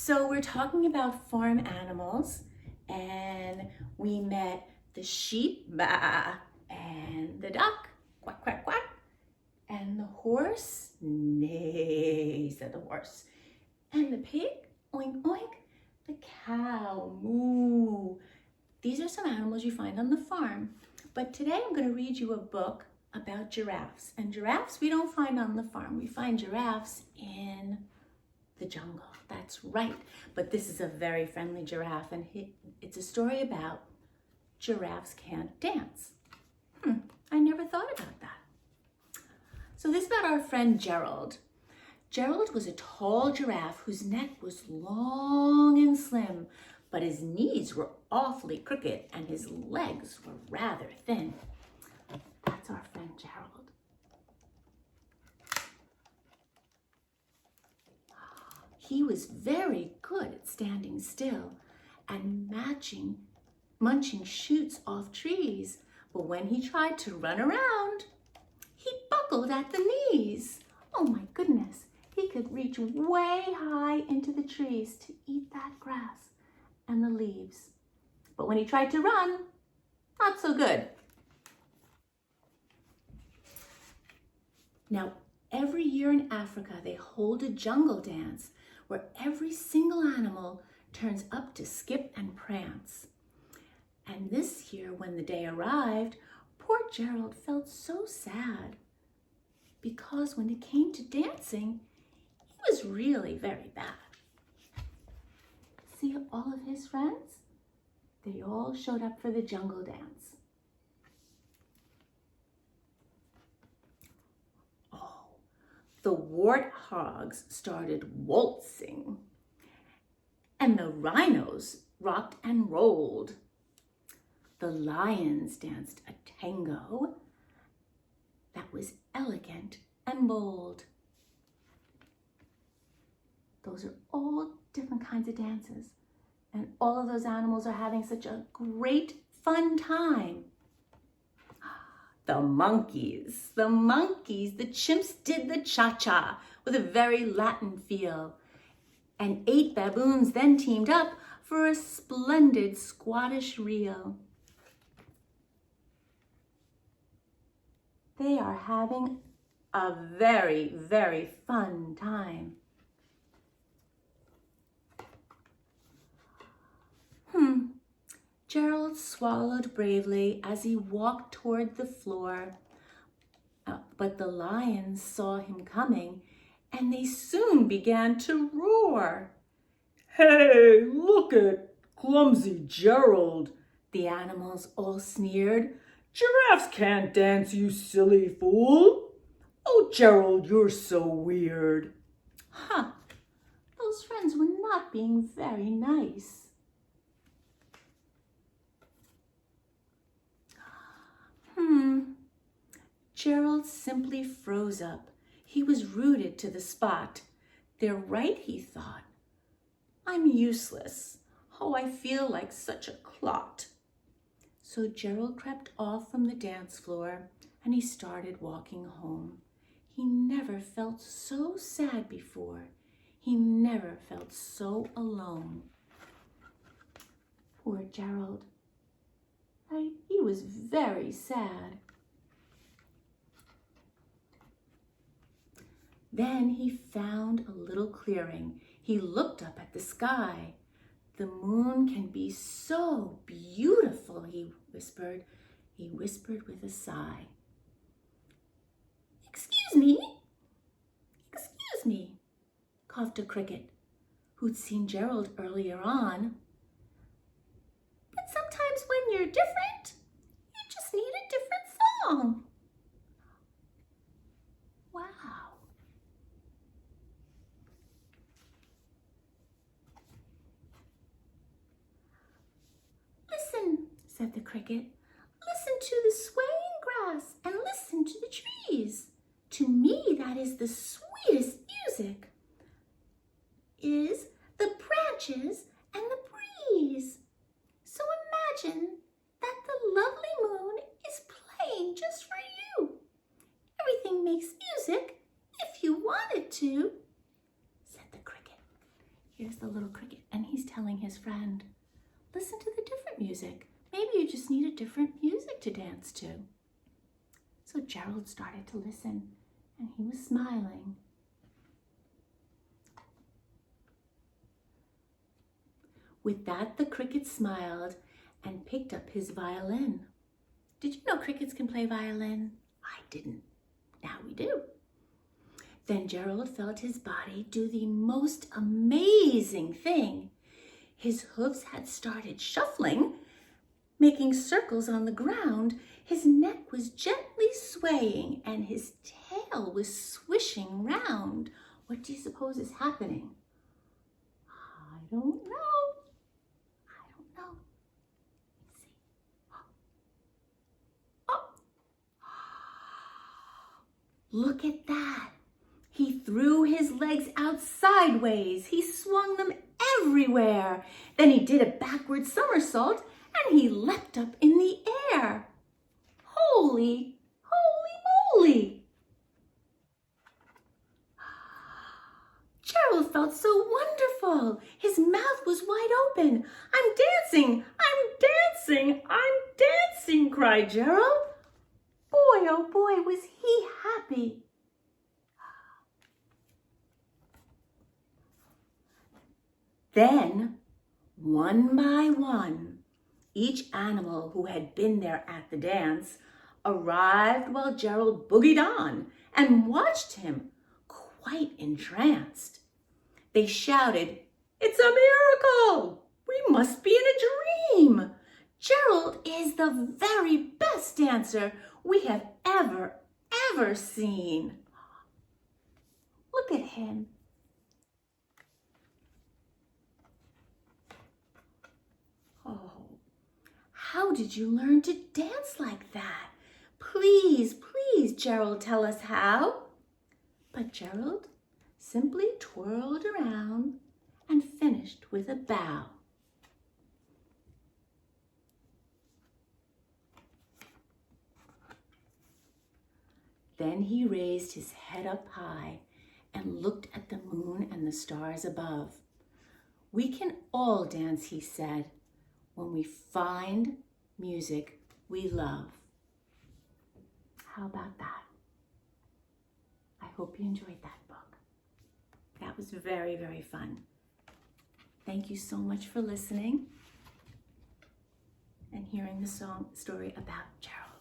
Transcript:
So we're talking about farm animals, and we met the sheep, bah, and the duck, quack, quack, quack, and the horse, neigh, said the horse, and the pig, oink, oink, the cow, moo. These are some animals you find on the farm, but today I'm going to read you a book about giraffes, and giraffes we don't find on the farm. We find giraffes in the jungle. That's right. But this is a very friendly giraffe, and it's a story about giraffes can't dance. I never thought about that. So this is about our friend Gerald. Gerald was a tall giraffe whose neck was long and slim, but his knees were awfully crooked and his legs were rather thin. That's our friend Gerald. He was very good at standing still and munching shoots off trees. But when he tried to run around, he buckled at the knees. Oh my goodness, he could reach way high into the trees to eat that grass and the leaves. But when he tried to run, not so good. Now, every year in Africa, they hold a jungle dance where every single animal turns up to skip and prance. And this year, when the day arrived, poor Gerald felt so sad because when it came to dancing, he was really very bad. See all of his friends? They all showed up for the jungle dance. The warthogs started waltzing, and the rhinos rocked and rolled. The lions danced a tango that was elegant and bold. Those are all different kinds of dances, and all of those animals are having such a great fun time. The monkeys, the chimps did the cha-cha with a very Latin feel. And 8 baboons then teamed up for a splendid Scottish reel. They are having a very, very fun time. Gerald swallowed bravely as he walked toward the floor. But the lions saw him coming, and they soon began to roar. "Hey, look at clumsy Gerald," the animals all sneered. "Giraffes can't dance, you silly fool. Oh, Gerald, you're so weird." Those friends were not being very nice. Gerald simply froze up. He was rooted to the spot. They're right, he thought. I'm useless. Oh, I feel like such a clot. So Gerald crept off from the dance floor and he started walking home. He never felt so sad before. He never felt so alone. Poor Gerald. He was very sad. Then he found a little clearing. He looked up at the sky. The moon can be so beautiful, he whispered. He whispered with a sigh. Excuse me, coughed a cricket, who'd seen Gerald earlier on. But sometimes when you're different, you just need a different song. Wow. Listen, said the cricket. Listen to the swaying grass and listen to the trees. To me, that is the sweetest music. Is the branches and the breeze. So imagine that the lovely moon is playing just for you. Everything makes music if you want it to, said the cricket. Here's the little cricket, and he's telling his friend, listen to the different music. Maybe you just need a different music to dance to. So Gerald started to listen, and he was smiling. With that, the cricket smiled and picked up his violin. Did you know crickets can play violin? I didn't. Now we do. Then Gerald felt his body do the most amazing thing. His hooves had started shuffling, making circles on the ground. His neck was gently swaying and his tail was swishing round. What do you suppose is happening? I don't know. Let's see. Oh. Look at that. He threw his legs out sideways. He swung them everywhere. Then he did a backward somersault and he leapt up in the air. Holy moly! Gerald felt so wonderful. His mouth was wide open. I'm dancing, cried Gerald. Boy, oh boy, was he happy. Then, one by one, each animal who had been there at the dance arrived while Gerald boogied on and watched him, quite entranced. They shouted, "It's a miracle! We must be in a dream! Gerald is the very best dancer we have ever seen. Look at him. Oh, how did you learn to dance like that? Please, Gerald, tell us how." But Gerald simply twirled around and finished with a bow. Then he raised his head up high and looked at the moon and the stars above. "We can all dance," he said, "when we find music we love." How about that? I hope you enjoyed that book. That was very, very fun. Thank you so much for listening and hearing the story about Gerald.